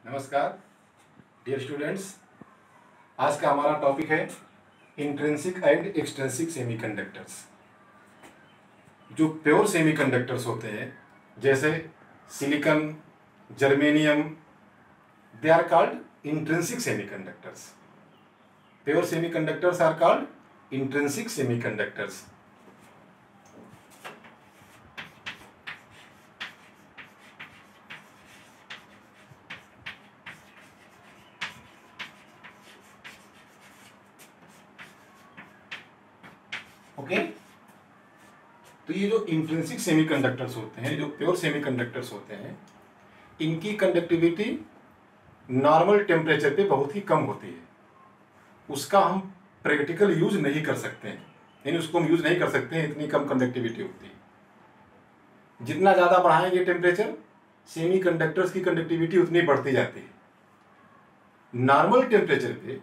नमस्कार dear students. आज का हमारा टॉपिक है इंट्रिंसिक एंड एक्सट्रिंसिक सेमीकंडक्टर्स। जो प्योर सेमीकंडक्टर्स होते हैं जैसे silicon, germanium, they are called intrinsic semiconductors. Pure semiconductors are called intrinsic semiconductors. Okay, तो ये जो इंट्रिंसिक सेमीकंडक्टर्स होते हैं, जो प्योर सेमीकंडक्टर्स होते हैं, इनकी कंडक्टिविटी नॉर्मल टेम्परेचर पे बहुत ही कम होती है। उसका हम प्रैक्टिकल यूज नहीं कर सकते हैं, यानी उसको हम यूज नहीं कर सकते हैं, इतनी कम कंडक्टिविटी होती है। जितना ज़्यादा बढ़ाएंगे टेम्परेचर, सेमीकंडक्टर्स की कंडक्टिविटी उतनी बढ़ती जाती है। नॉर्मल टेम्परेचर पे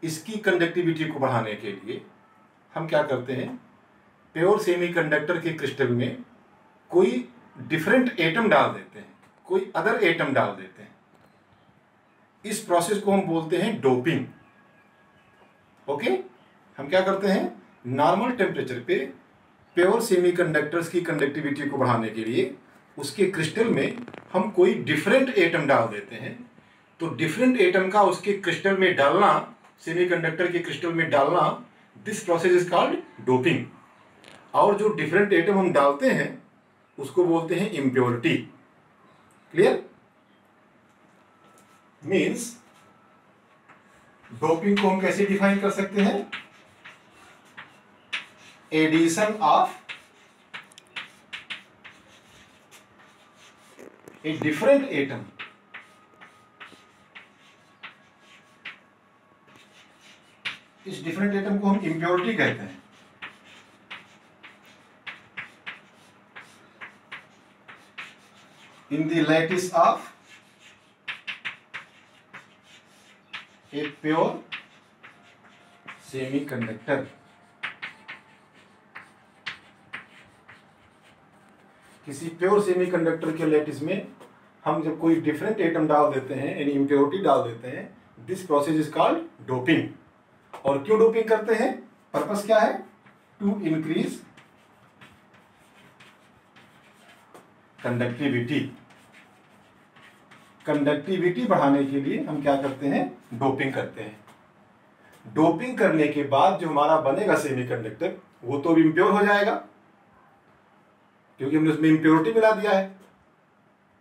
इसकी कंडक्टिविटी को बढ़ाने के लिए हम क्या करते हैं, प्योर सेमीकंडक्टर के क्रिस्टल में कोई डिफरेंट एटम डाल देते हैं, कोई अदर एटम डाल देते हैं। इस प्रोसेस को हम बोलते हैं डोपिंग। ओके, हम क्या करते हैं, नॉर्मल टेम्परेचर पे प्योर सेमीकंडक्टर्स की कंडक्टिविटी को बढ़ाने के लिए उसके क्रिस्टल में हम कोई डिफरेंट एटम डाल देते हैं। तो डिफरेंट एटम का उसके क्रिस्टल में डालना, सेमीकंडक्टर के क्रिस्टल में डालना, this process is called doping. और जो डिफरेंट एटम हम डालते हैं उसको बोलते हैं इम्प्योरिटी। क्लियर? मीन्स डोपिंग को हम कैसे डिफाइन कर सकते हैं, addition of a different atom इस डिफरेंट एटम को हम इम्प्योरिटी कहते हैं। In the lattice of a pure semiconductor. किसी प्योर सेमीकंडक्टर के लैटिस में हम जब कोई डिफरेंट एटम डाल देते हैं, यानी इम्प्योरिटी डाल देते हैं, this process is called doping. और क्यों डोपिंग करते हैं, पर्पस क्या है, टू इंक्रीज कंडक्टिविटी। कंडक्टिविटी बढ़ाने के लिए हम क्या करते हैं, डोपिंग करते हैं। डोपिंग करने के बाद जो हमारा बनेगा सेमीकंडक्टर, वो तो इम्प्योर हो जाएगा क्योंकि हमने उसमें इम्प्योरिटी मिला दिया है।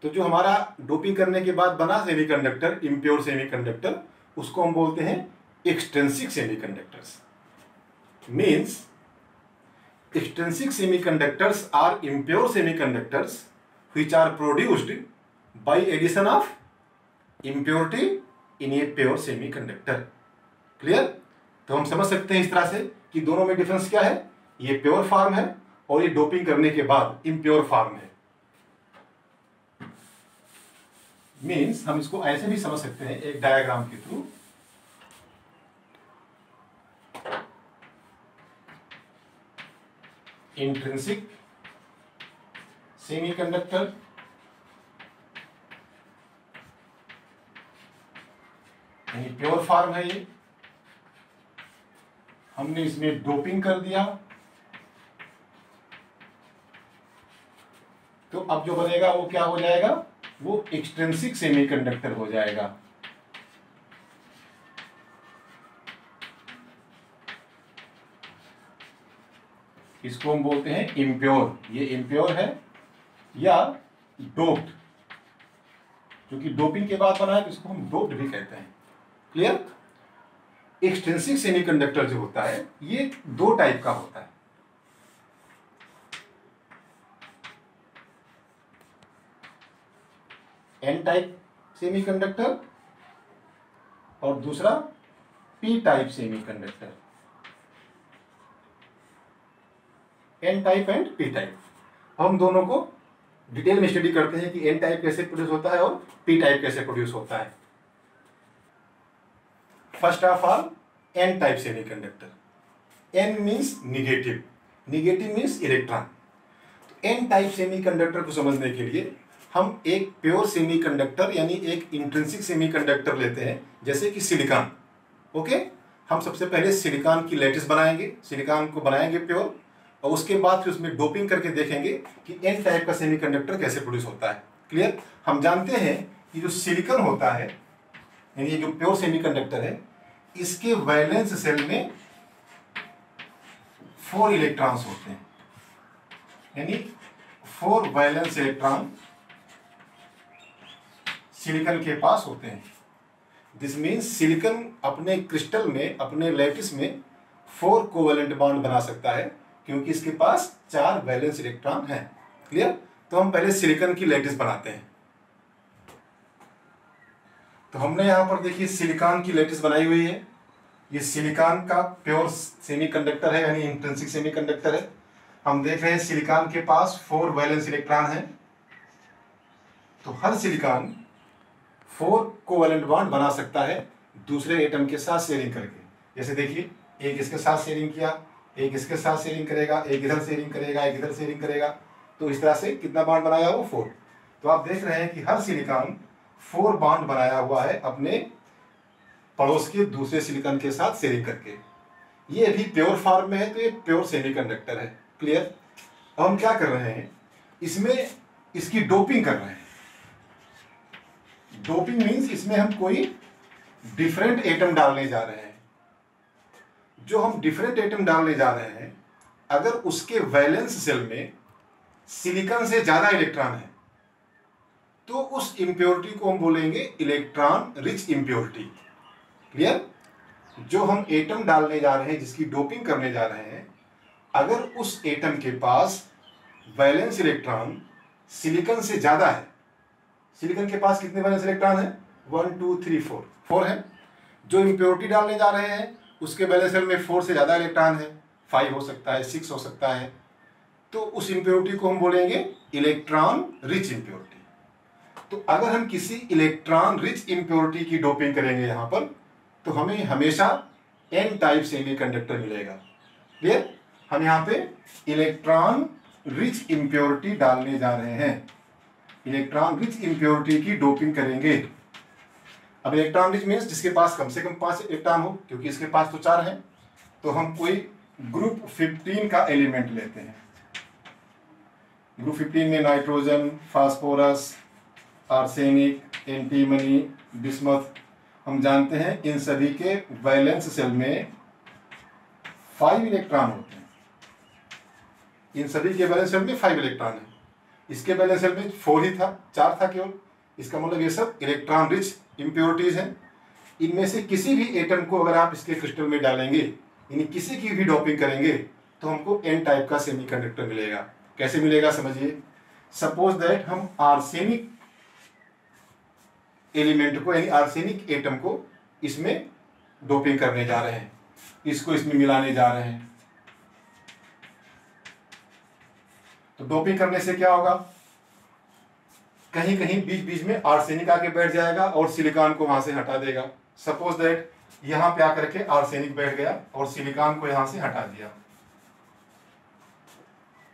तो जो हमारा डोपिंग करने के बाद बना सेमीकंडक्टर, इम्प्योर सेमीकंडक्टर, उसको हम बोलते हैं extrinsic semiconductors. Means extrinsic semiconductors are impure semiconductors which are produced by addition of impurity in a pure semiconductor। Clear? तो हम समझ सकते हैं इस तरह से कि दोनों में डिफरेंस क्या है, ये प्योर फॉर्म है और ये डोपिंग करने के बाद इम्प्योर फॉर्म है। मीन्स हम इसको ऐसे भी समझ सकते हैं एक डायग्राम के थ्रू। इंट्रिंसिक सेमीकंडक्टर यानी प्योर फॉर्म है ये, हमने इसमें डोपिंग कर दिया, तो अब जो बनेगा वो क्या हो जाएगा, वो एक्सट्रिंसिक सेमीकंडक्टर हो जाएगा। इसको हम बोलते हैं इम्प्योर। ये इम्प्योर है या डोप्ड, क्योंकि डोपिंग के बाद बना है तो इसको हम डोप्ड भी कहते हैं। क्लियर? एक्सट्रिंसिक सेमीकंडक्टर जो होता है ये दो टाइप का होता है। एन टाइप सेमीकंडक्टर और दूसरा P type semiconductor. N type and P type. हम दोनों को डिटेल में स्टडी करते हैं कि एन टाइप कैसे प्रोड्यूस होता है और पी टाइप कैसे प्रोड्यूस होता है। First of all, N type semiconductor. N means negative, negative means electron. तो एन टाइप सेमीकंडक्टर को समझने के लिए हम एक प्योर सेमीकंडक्टर यानी एक इंट्रिंसिक सेमीकंडक्टर लेते हैं, जैसे कि सिलिकॉन। ओके, हम सबसे पहले सिलिकॉन की लैटिस बनाएंगे, सिलिकॉन को बनाएंगे प्योर, और उसके बाद फिर उसमें डोपिंग करके देखेंगे कि एन टाइप का सेमीकंडक्टर कैसे प्रोड्यूस होता है। क्लियर? हम जानते हैं कि जो सिलिकॉन होता है यानी ये जो प्योर सेमीकंडक्टर है, इसके वैलेंस सेल में 4 इलेक्ट्रॉन्स होते हैं, यानी 4 वैलेंस इलेक्ट्रॉन सिलिकॉन के पास होते हैं। दिस मीन्स सिलिकॉन अपने क्रिस्टल में, अपने लैटिस में 4 कोवेलेंट बॉन्ड बना सकता है, क्योंकि इसके पास 4 वैलेंस इलेक्ट्रॉन हैं। क्लियर? तो हम पहले सिलिकॉन की लैटिस बनाते हैं। तो हमने यहां पर देखिए सिलिकॉन की लैटिस बनाई हुई है। ये सिलिकॉन का प्योर सेमीकंडक्टर है, यानी इंट्रिंसिक सेमीकंडक्टर है। हम देख रहे हैं सिलिकॉन के पास 4 वैलेंस इलेक्ट्रॉन हैं। तो हर सिलिकॉन 4 कोवेलेंट बॉन्ड बना सकता है दूसरे एटम के साथ शेयरिंग करके। जैसे देखिए, एक इसके साथ शेयरिंग किया, एक इसके साथ शेयरिंग करेगा, एक इधर शेयरिंग करेगा, एक इधर शेयरिंग करेगा, तो इस तरह से कितना बॉन्ड बनाया वो 4। तो आप देख रहे हैं कि हर सिलिकॉन 4 बॉन्ड बनाया हुआ है अपने पड़ोस के दूसरे सिलिकॉन के साथ शेयरिंग करके। ये अभी प्योर फॉर्म में है, तो ये प्योर सेमीकंडक्टर है। क्लियर? अब हम क्या कर रहे हैं, इसमें इसकी डोपिंग कर रहे हैं। डोपिंग मीन्स इसमें हम कोई डिफरेंट एटम डालने जा रहे हैं। जो हम डिफरेंट एटम डालने जा रहे हैं, अगर उसके वैलेंस सेल में सिलिकॉन से ज्यादा इलेक्ट्रॉन है, तो उस इंप्योरिटी को हम बोलेंगे इलेक्ट्रॉन रिच इंप्योरिटी। क्लियर? जो हम एटम डालने जा रहे हैं, जिसकी डोपिंग करने जा रहे हैं, अगर उस एटम के पास वैलेंस इलेक्ट्रॉन सिलिकॉन से ज्यादा है, सिलिकॉन के पास कितने वैलेंस इलेक्ट्रॉन है? 1 2 3 4 है। जो इंप्योरिटी डालने जा रहे हैं उसके वैलेंस सेल में 4 से ज्यादा इलेक्ट्रॉन है, 5 हो सकता है, 6 हो सकता है, तो उस इंप्योरिटी को हम बोलेंगे इलेक्ट्रॉन रिच इंप्योरिटी। तो अगर हम किसी इलेक्ट्रॉन रिच इंप्योरिटी की डोपिंग करेंगे यहां पर, तो हमें हमेशा एन टाइप सेमीकंडक्टर मिलेगा। क्लियर? हम यहां पे इलेक्ट्रॉन रिच इंप्योरिटी डालने जा रहे हैं, इलेक्ट्रॉन रिच इंप्योरिटी की डोपिंग करेंगे। अब इलेक्ट्रॉन रिच मीन्स जिसके पास कम से कम 5 इलेक्ट्रॉन हो, क्योंकि इसके पास तो 4 हैं। तो हम कोई ग्रुप 15 का एलिमेंट लेते हैं। ग्रुप 15 में nitrogen, phosphorus, arsenic, antimony, bismuth. हम जानते हैं इन सभी के वैलेंस सेल में 5 इलेक्ट्रॉन होते हैं। इन सभी के वैलेंस सेल में 5 इलेक्ट्रॉन है। इसके वैलेंस सेल में 4 ही था, 4 था केवल। इसका मतलब ये सब इलेक्ट्रॉन रिच इंप्योरिटीज हैं। इनमें से किसी भी एटम को अगर आप इसके क्रिस्टल में डालेंगे, यानी किसी की भी डोपिंग करेंगे, तो हमको एन टाइप का सेमीकंडक्टर मिलेगा। कैसे मिलेगा समझिए। सपोज दैट हम आर्सेनिक एलिमेंट को, यानी आर्सेनिक एटम को इसमें डोपिंग करने जा रहे हैं, इसको इसमें मिलाने जा रहे हैं। तो डोपिंग करने से क्या होगा, कहीं कहीं बीच बीच में आर्सेनिक आके बैठ जाएगा और सिलिकॉन को वहां से हटा देगा। सपोज दैट यहां पे आकर के आर्सेनिक बैठ गया और सिलिकॉन को यहां से हटा दिया,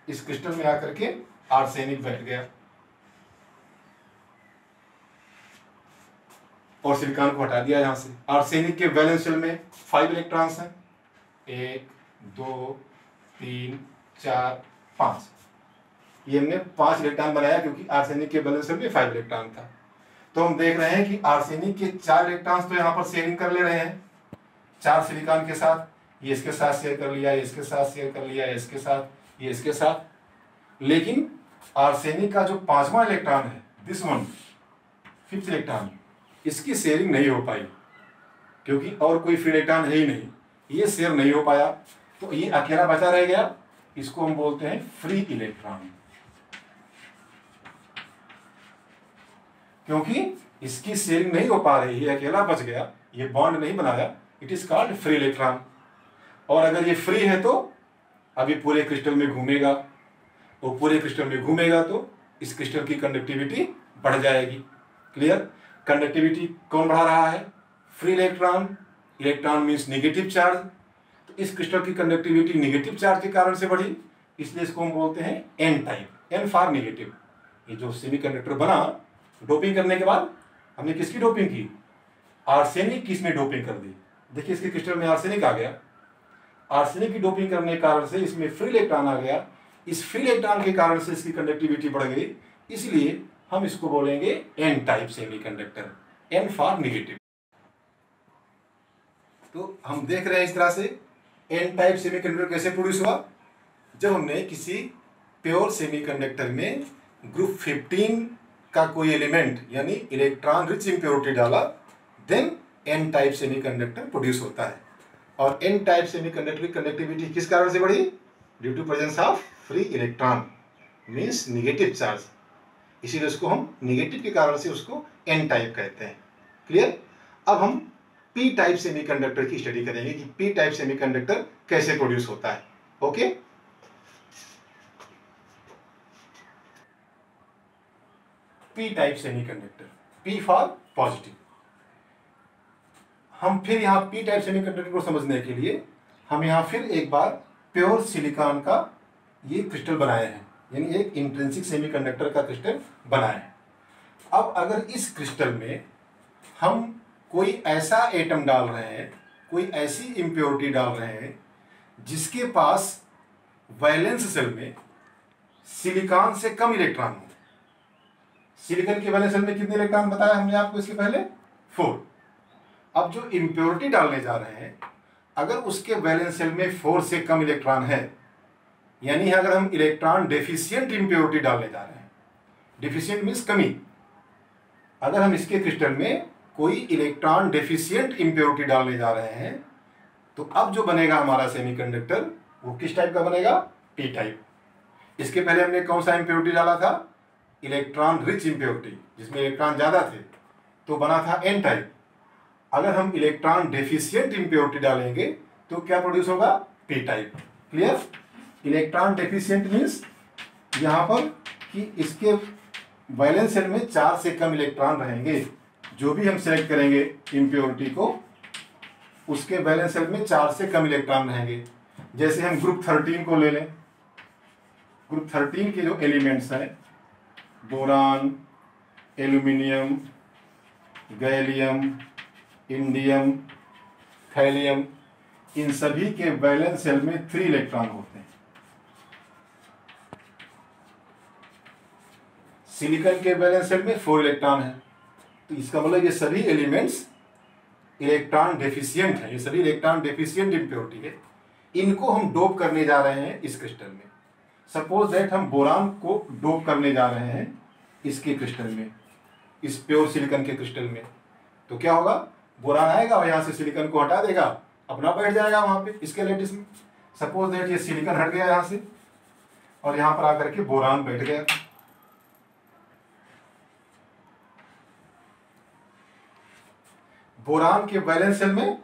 इस क्रिस्टल में आकर के आर्सेनिक बैठ गया और सिलिकॉन को हटा दिया यहां से। आर्सेनिक के वैलेंस शेल में 5 इलेक्ट्रॉन्स हैं, 1 2 3 4 5। ये हमने 5 इलेक्ट्रॉन बनाया क्योंकि आर्सेनिक के वैलेंस शेल में 5 इलेक्ट्रॉन था। तो हम देख रहे हैं कि आर्सेनिक के 4 इलेक्ट्रॉन्स तो यहाँ पर शेयरिंग कर ले रहे हैं 4 सिलिकॉन के साथ। ये इसके साथ शेयर कर लिया, इसके साथ शेयर कर लिया, इसके साथ, ये इसके साथ। लेकिन आर्सेनिक का जो 5वां इलेक्ट्रॉन है, दिस वन 5th इलेक्ट्रॉन, इसकी शेयरिंग नहीं हो पाई क्योंकि और कोई फ्री इलेक्ट्रॉन है ही नहीं, ये शेयर नहीं हो पाया, तो ये अकेला बचा रह गया। इसको हम बोलते हैं फ्री इलेक्ट्रॉन। क्योंकि इसकी शेयरिंग नहीं हो पा रही, ये अकेला बच गया, ये बॉन्ड नहीं बनाया, it is called free electron. और अगर ये फ्री है तो अभी पूरे क्रिस्टल में घूमेगा, और पूरे क्रिस्टल में घूमेगा तो इस क्रिस्टल की कंडक्टिविटी बढ़ जाएगी। क्लियर? कंडक्टिविटी कौन बढ़ा रहा है? Free electron. Electron means negative charge, तो इस क्रिस्टल की कंडक्टिविटी नेगेटिव चार्ज के कारण से बढ़ी, इसलिए इसको हम बोलते हैं N type, N for negative. ये जो सेमीकंडक्टर बना, डोपिंग करने के बाद हमने किसकी डोपिंग की? आर्सेनिक की इसमें डोपिंग कर दी। देखिए इसके क्रिस्टल में आर्सेनिक आ गया। आर्सेनिक की डोपिंग करने के कारण से इसमें फ्री इलेक्ट्रॉन आ गया। इस फ्री इलेक्ट्रॉन के कारण से इसकी कंडक्टिविटी बढ़ गई, इसलिए हम इसको बोलेंगे N type semiconductor, N for negative. तो हम देख रहे हैं इस तरह से एन टाइप सेमीकंडक्टर कैसे प्रोड्यूस हुआ। जब हमने किसी प्योर सेमीकंडक्टर में ग्रुप 15 का कोई एलिमेंट यानी इलेक्ट्रॉन रिच इम्प्योरिटी डाला, then N type semiconductor produce होता है। और एन टाइप सेमीकंडक्टर की कंडक्टिविटी किस कारण से बढ़ी? Due to presence of free electron, means negative charge. इसीलिए उसको हम नेगेटिव के कारण से उसको एन टाइप कहते हैं। क्लियर? अब हम पी टाइप सेमीकंडक्टर की स्टडी करेंगे कि पी टाइप सेमीकंडक्टर कैसे प्रोड्यूस होता है। Okay, P type semiconductor, P for positive. हम फिर यहां पी टाइप सेमीकंडक्टर को समझने के लिए हम यहां फिर एक बार प्योर सिलिकॉन का ये क्रिस्टल बनाए हैं, यानी एक इंट्रिंसिक सेमीकंडक्टर का क्रिस्टल बनाए हैं। अब अगर इस क्रिस्टल में हम कोई ऐसा एटम डाल रहे हैं, कोई ऐसी इम्प्योरिटी डाल रहे हैं जिसके पास वैलेंस शेल में सिलिकॉन से कम इलेक्ट्रॉन हो। सिलिकॉन के वैलेंस शेल में कितने इलेक्ट्रॉन बताया हमने आपको इसके पहले? 4। अब जो इम्प्योरिटी डालने जा रहे हैं, अगर उसके वैलेंस शेल में 4 से कम इलेक्ट्रॉन है, यानी अगर हम इलेक्ट्रॉन डेफिशिएंट इम्प्योरिटी डालने जा रहे हैं, डेफिशिएंट मीन्स कमी, अगर हम इसके क्रिस्टल में कोई इलेक्ट्रॉन डेफिशिएंट इम्प्योरिटी डालने जा रहे हैं, तो अब जो बनेगा हमारा सेमीकंडक्टर वो किस टाइप का बनेगा? P type. इसके पहले हमने कौन सा इम्प्योरिटी डाला था? इलेक्ट्रॉन रिच इम्प्योरिटी, जिसमें इलेक्ट्रॉन ज्यादा थे, तो बना था एन टाइप। अगर हम इलेक्ट्रॉन डेफिशिएंट इम्प्योरिटी डालेंगे तो क्या प्रोड्यूस होगा? P type. Clear? Electron deficient means यहां पर कि इसके वैलेंस शेल में 4 से कम इलेक्ट्रॉन रहेंगे। जो भी हम सेलेक्ट करेंगे इम्प्योरिटी को, उसके वैलेंस शेल में 4 से कम इलेक्ट्रॉन रहेंगे। जैसे हम ग्रुप 13 को ले लें। ग्रुप 13 के जो एलिमेंट्स हैं, boron, aluminium, gallium, indium, thallium, इन सभी के वैलेंस शेल में 3 इलेक्ट्रॉन होते हैं। सिलिकॉन के वैलेंस शेल में 4 इलेक्ट्रॉन है। तो इसका मतलब ये सभी एलिमेंट्स इलेक्ट्रॉन डेफिशिएंट है, ये सभी इलेक्ट्रॉन डेफिशिएंट इम्प्योरिटी है। इनको हम डोप करने जा रहे हैं इस क्रिस्टल में। सपोज दैट हम बोरान को डोप करने जा रहे हैं इसके क्रिस्टल में, इस प्योर सिलिकॉन के क्रिस्टल में, तो क्या होगा? बोरान आएगा और यहाँ से सिलिकॉन को हटा देगा, अपना बैठ जाएगा वहां पे इसके लेटिस में। सपोज दैट ये सिलिकॉन हट गया यहाँ से और यहाँ पर आकर के बोरान बैठ गया। बोरान के वैलेंस शेल में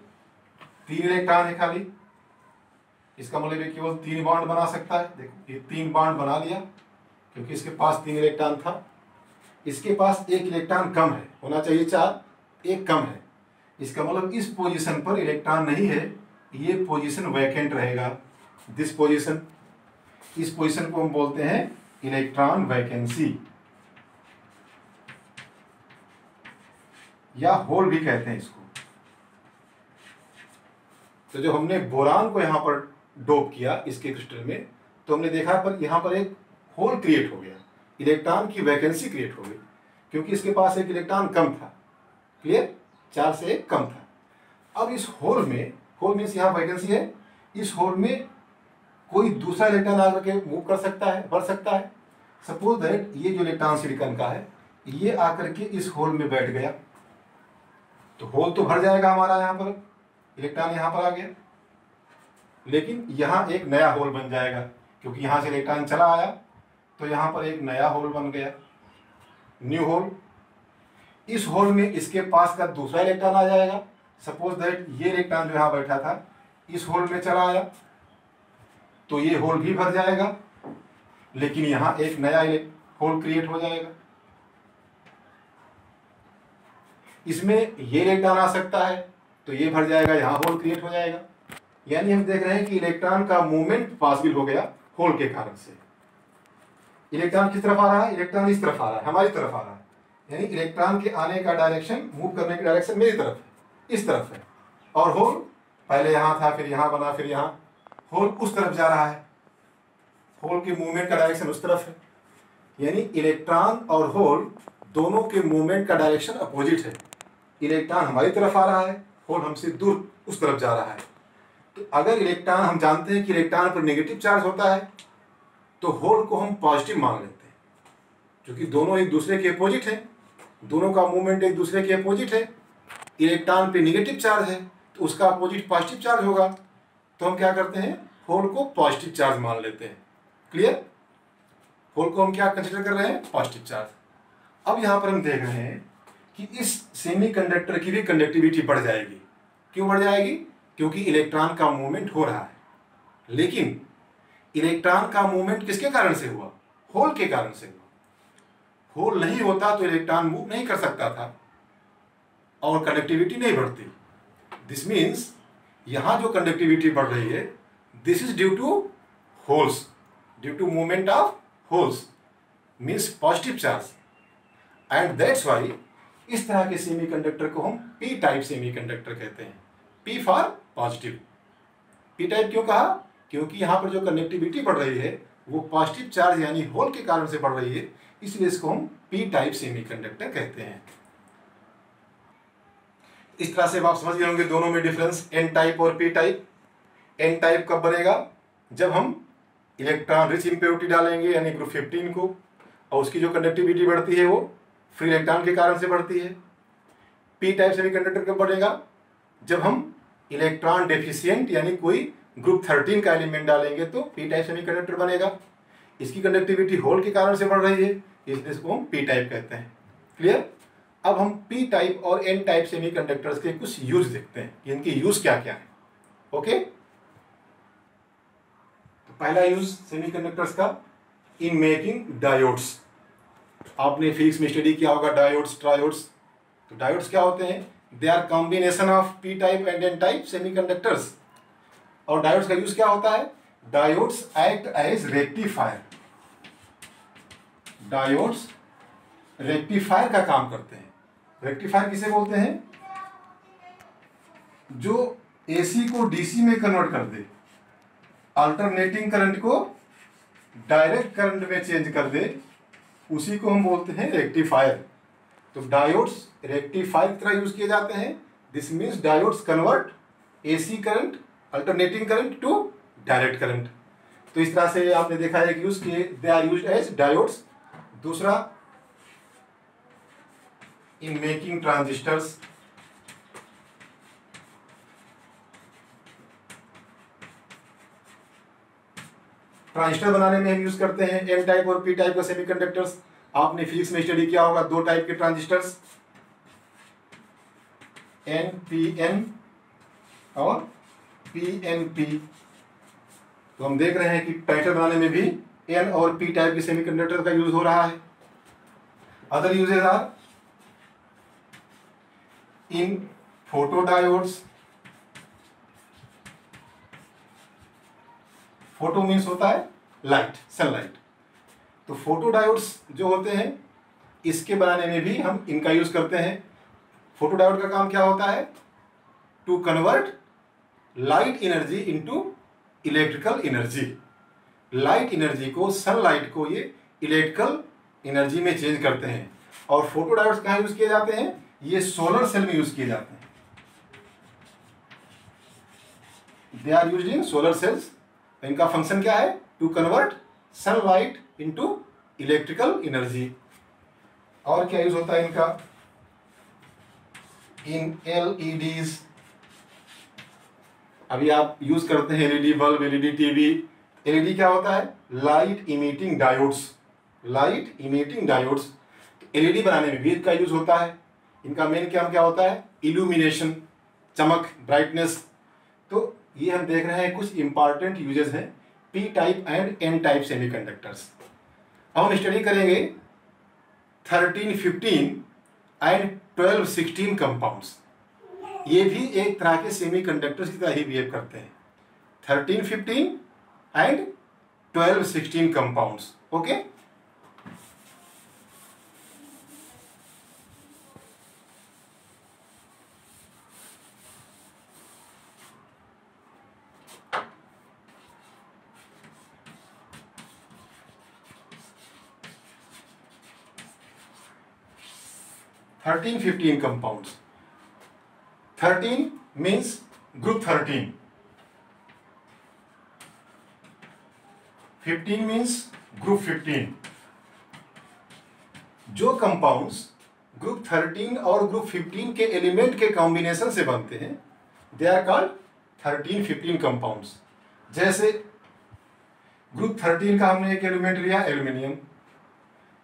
3 इलेक्ट्रॉन है खाली। इसका मतलब ये केवल 3 बॉन्ड बना सकता है। देखो ये 3 बॉन्ड बना लिया क्योंकि इसके पास 3 इलेक्ट्रॉन था। इसके पास 1 इलेक्ट्रॉन कम है, होना चाहिए 4, 1 कम है। इसका मतलब इस पोजीशन पर इलेक्ट्रॉन नहीं है, ये पोजीशन वैकेंट रहेगा। दिस पोजीशन, इस पोजीशन को हम बोलते हैं इलेक्ट्रॉन वैकेंसी या होल भी कहते हैं इसको। तो जो हमने बोरान को यहां पर डोप किया इसके क्रिस्टल में, तो हमने देखा पर यहां पर एक होल क्रिएट हो गया, इलेक्ट्रॉन की वैकेंसी क्रिएट हो गई क्योंकि इसके पास 1 इलेक्ट्रॉन कम था। क्लियर? 4 से 1 कम था। अब इस होल में, होल मीन्स यहाँ वैकेंसी है, इस होल में कोई दूसरा इलेक्ट्रॉन आकर के मूव कर सकता है, बढ़ सकता है। सपोज दैट ये जो इलेक्ट्रॉन सिलिकॉन का है, ये आकर के इस होल में बैठ गया, तो होल तो भर जाएगा हमारा, यहाँ पर इलेक्ट्रॉन यहाँ पर आ गया, लेकिन यहाँ एक नया होल बन जाएगा क्योंकि यहाँ से इलेक्ट्रॉन चला आया, तो यहाँ पर एक नया होल बन गया, न्यू होल। इस होल में इसके पास का दूसरा इलेक्ट्रॉन आ जाएगा। सपोज दैट ये इलेक्ट्रॉन जो यहाँ बैठा था इस होल में चला आया, तो ये होल भी भर जाएगा, लेकिन यहाँ एक नया होल क्रिएट हो जाएगा। इसमें ये इलेक्ट्रॉन आ सकता है तो ये भर जाएगा, यहाँ होल क्रिएट हो जाएगा। यानी हम देख रहे हैं कि इलेक्ट्रॉन का मूवमेंट पॉसिबल हो गया होल के कारण से। इलेक्ट्रॉन किस तरफ आ रहा है? इलेक्ट्रॉन इस तरफ आ रहा है, हमारी तरफ आ रहा है, यानी इलेक्ट्रॉन के आने का डायरेक्शन, मूव करने की डायरेक्शन मेरी तरफ है, इस तरफ है। और होल पहले यहाँ था, फिर यहाँ बना, फिर यहाँ, होल उस तरफ जा रहा है, होल के मूवमेंट का डायरेक्शन उस तरफ है। यानी इलेक्ट्रॉन और होल दोनों के मूवमेंट का डायरेक्शन अपोजिट है। इलेक्ट्रॉन हमारी तरफ आ रहा है, होल हमसे दूर उस तरफ जा रहा है। तो अगर इलेक्ट्रॉन, हम जानते हैं कि इलेक्ट्रॉन पर नेगेटिव चार्ज होता है, तो होल को हम पॉजिटिव मान लेते हैं, क्योंकि दोनों एक दूसरे के अपोजिट हैं, दोनों का मूवमेंट एक दूसरे के अपोजिट है। इलेक्ट्रॉन पे नेगेटिव चार्ज है तो उसका अपोजिट पॉजिटिव चार्ज होगा, तो हम क्या करते हैं, होल को पॉजिटिव चार्ज मान लेते हैं। क्लियर? होल को हम क्या कंसिडर कर रहे हैं? Positive charge. अब यहां पर हम देख रहे हैं कि इस सेमीकंडक्टर की भी कंडक्टिविटी बढ़ जाएगी। क्यों बढ़ जाएगी? क्योंकि इलेक्ट्रॉन का मूवमेंट हो रहा है। लेकिन इलेक्ट्रॉन का मूवमेंट किसके कारण से हुआ? होल के कारण से हुआ। होल नहीं होता तो इलेक्ट्रॉन मूव नहीं कर सकता था और कंडक्टिविटी नहीं बढ़ती। दिस मीन्स यहां जो कंडक्टिविटी बढ़ रही है, this is due to holes, due to movement of holes, means positive charge. And that's why इस तरह के सेमीकंडक्टर को हम पी टाइप सेमीकंडक्टर कहते हैं। P for positive. P type क्यों कहा? क्योंकि यहां पर जो कंडक्टिविटी बढ़ रही है वो पॉजिटिव चार्ज यानी होल के कारण से बढ़ रही है, इसलिए इसको हम पी टाइप सेमीकंडक्टर कहते हैं। इस तरह से आप समझ गए होंगे दोनों में डिफरेंस, एन टाइप और पी टाइप। एन टाइप कब बनेगा? जब हम इलेक्ट्रॉन रिच इम्प्योरिटी डालेंगे, यानी ग्रुप 15 को, और उसकी जो कंडक्टिविटी बढ़ती है वो फ्री इलेक्ट्रॉन के कारण से बढ़ती है। पी टाइप सेमीकंडक्टर कब बनेगा? जब हम इलेक्ट्रॉन डेफिशिएंट यानी कोई ग्रुप 13 का एलिमेंट डालेंगे तो पी टाइप सेमीकंडक्टर बनेगा। इसकी कंडक्टिविटी होल के कारण से बढ़ रही है, इसलिए इसको हम पी टाइप कहते हैं। क्लियर? अब हम पी टाइप और एन टाइप सेमीकंडक्टर्स के कुछ यूज देखते हैं कि इनके यूज क्या क्या है। ओके, तो पहला यूज सेमीकंडक्टर्स का, इन मेकिंग डायोड्स। आपने फिजिक्स में स्टडी किया होगा डायोड्स, ट्रायोड्स। तो डायोड्स क्या होते हैं? They are combination of P type and N type semiconductors. और डायोड्स का यूज क्या होता है? Diodes act as rectifier. Diodes rectifier का काम करते हैं। रेक्टिफायर किसे बोलते हैं? जो एसी को डीसी में कन्वर्ट कर दे, अल्टरनेटिंग करंट को डायरेक्ट करंट में चेंज कर दे, उसी को हम बोलते हैं रेक्टिफायर। तो डायोड्स रेक्टिफायर की तरह यूज किए जाते हैं। This means diodes convert AC current, alternating current to direct current. तो इस तरह से आपने देखा है कि यूज किए, they are used as diodes. दूसरा, इन मेकिंग ट्रांजिस्टर्स। ट्रांजिस्टर बनाने में हम यूज करते हैं एन टाइप और पी टाइप का सेमीकंडक्टर्स। आपने फिजिक्स में स्टडी किया होगा दो टाइप के ट्रांजिस्टर्स, NPN और PNP। तो हम देख रहे हैं कि ट्रांजिस्टर बनाने में भी एन और पी टाइप के सेमीकंडक्टर का यूज हो रहा है। Other usages are in photodiodes. Photo means होता है लाइट, सनलाइट। तो फोटोडायोड्स जो होते हैं इसके बनाने में भी हम इनका यूज करते हैं। फोटोडायोड का काम क्या होता है? To convert light energy into electrical energy. Light energy को, सनलाइट को ये इलेक्ट्रिकल एनर्जी में चेंज करते हैं। और फोटोडायोड्स कहाँ यूज किए जाते हैं? ये सोलर सेल में यूज किए जाते हैं। They are used in solar cells. इनका फंक्शन क्या है? To convert sunlight into electrical energy. और क्या यूज होता है इनका? इन LEDs। अभी आप यूज करते हैं LED bulb, LED TV. LED क्या होता है? Light emitting diodes. Light emitting diodes. LED बनाने में भी इनका यूज होता है। इनका मेन काम क्या होता है? इल्यूमिनेशन, चमक, ब्राइटनेस। तो ये हम देख रहे हैं कुछ इंपॉर्टेंट यूजेस हैं P type and N type semiconductors. अब हम स्टडी करेंगे 13, 15 एंड 12, 16 कंपाउंड्स। ये भी एक तरह के सेमीकंडक्टर्स की तरह ही बिहेव करते हैं। 13, 15 and 12, 16 compounds. Okay, 13 15 compounds. 13 means group 13, 15 means group 15। जो कंपाउंड्स ग्रुप 13 और ग्रुप 15 के एलिमेंट के कॉम्बिनेशन से बनते हैं दे आर कॉल्ड 13 15 कंपाउंड्स। जैसे ग्रुप 13 का हमने एक एलिमेंट लिया एल्यूमिनियम,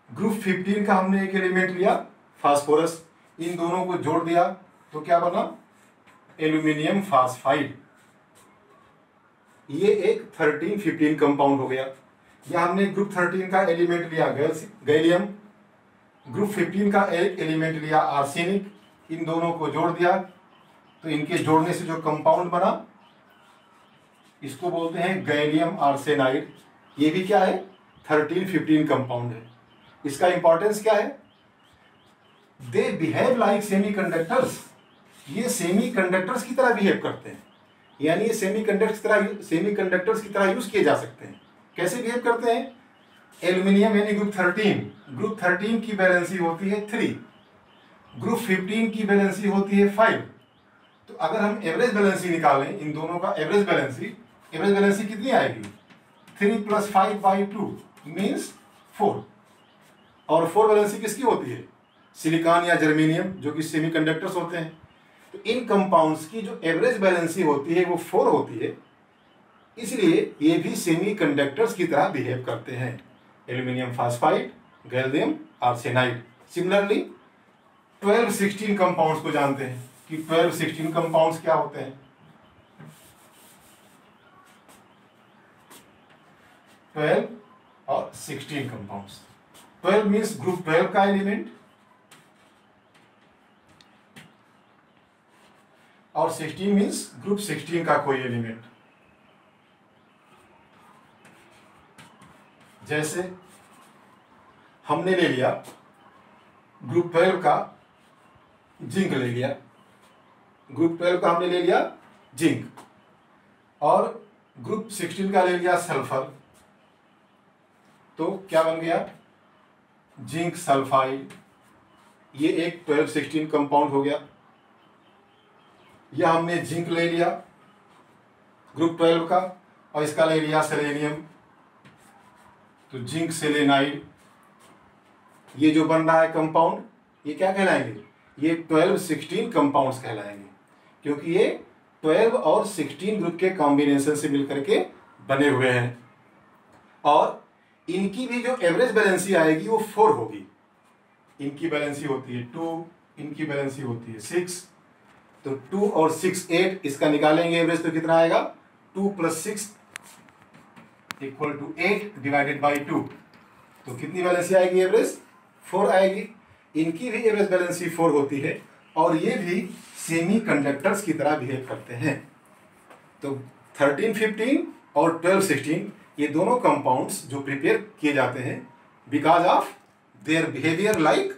ग्रुप 15 का हमने एक एलिमेंट लिया फास्फोरस, इन दोनों को जोड़ दिया तो क्या बना? Aluminium phosphide. ये एक 13 15 कंपाउंड हो गया। या हमने ग्रुप 13 का एलिमेंट लिया गैलियम, ग्रुप 15 का एक एलिमेंट लिया आर्सेनिक, इन दोनों को जोड़ दिया तो इनके जोड़ने से जो कंपाउंड बना इसको बोलते हैं गैलियम आर्सेनाइड। ये भी क्या है? 13 15 कंपाउंड है। इसका इंपॉर्टेंस क्या है? They behave like semiconductors. ये सेमीकंडक्टर्स की तरह बिहेव करते हैं, यानी ये सेमीकंडक्टर्स की तरह यूज किए जा सकते हैं। कैसे बिहेव करते हैं? एल्यूमिनियम यानी ग्रुप 13 की वैलेंसी होती है 3, ग्रुप 15 की वैलेंसी होती है 5। तो अगर हम एवरेज वैलेंसी निकालें इन दोनों का एवरेज वैलेंसी कितनी आएगी? 3 + 5/2 मीन्स 4। और 4 वैलेंसी किसकी होती है? सिलिकॉन या जर्मेनियम, जो कि सेमीकंडक्टर्स होते हैं। तो इन कंपाउंड्स की जो एवरेज वैलेंसी होती है वो 4 होती है, इसलिए ये भी सेमीकंडक्टर्स की तरह बिहेव करते हैं। Aluminium phosphide, gallium arsenide. Similarly 12 16 compounds को जानते हैं कि 12 16 कंपाउंड्स क्या होते हैं। 12 और 16 कंपाउंड्स। 12 मीन्स ग्रुप 12 का एलिमेंट और 16 मीन्स ग्रुप 16 का कोई एलिमेंट। जैसे हमने ले लिया ग्रुप 12 का जिंक ले लिया, ग्रुप 12 का हमने ले लिया जिंक, और ग्रुप 16 का ले लिया सल्फर, तो क्या बन गया? Zinc sulphide. ये एक 12 16 कंपाउंड हो गया। या हमने जिंक ले लिया ग्रुप 12 का और इसका ले लिया सेलेनियम, तो जिंक सेलेनाइड। ये जो बन रहा है कंपाउंड, ये क्या कहलाएंगे? ये 12 16 कंपाउंड्स कहलाएंगे, क्योंकि ये 12 और 16 ग्रुप के कॉम्बिनेशन से मिलकर के बने हुए हैं। और इनकी भी जो एवरेज बैलेंसी आएगी वो 4 होगी। इनकी बैलेंसी होती है 2, इनकी बैलेंसी होती है 6, तो 2 और 6 8, इसका निकालेंगे एवरेज तो कितना आएगा? 2 + 6 = 8 / 2। तो कितनी बैलेंसी आएगी एवरेज? 4 आएगी। इनकी भी एवरेज बैलेंसी 4 होती है और ये भी सेमीकंडक्टर्स की तरह बिहेव करते हैं। तो 13 15 और 12 16 ये दोनों कंपाउंड्स जो प्रिपेयर किए जाते हैं because of their behaviour like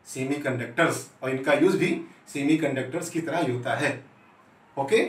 semiconductors, और इनका यूज भी सेमीकंडक्टर्स की तरह ही होता है। ओके।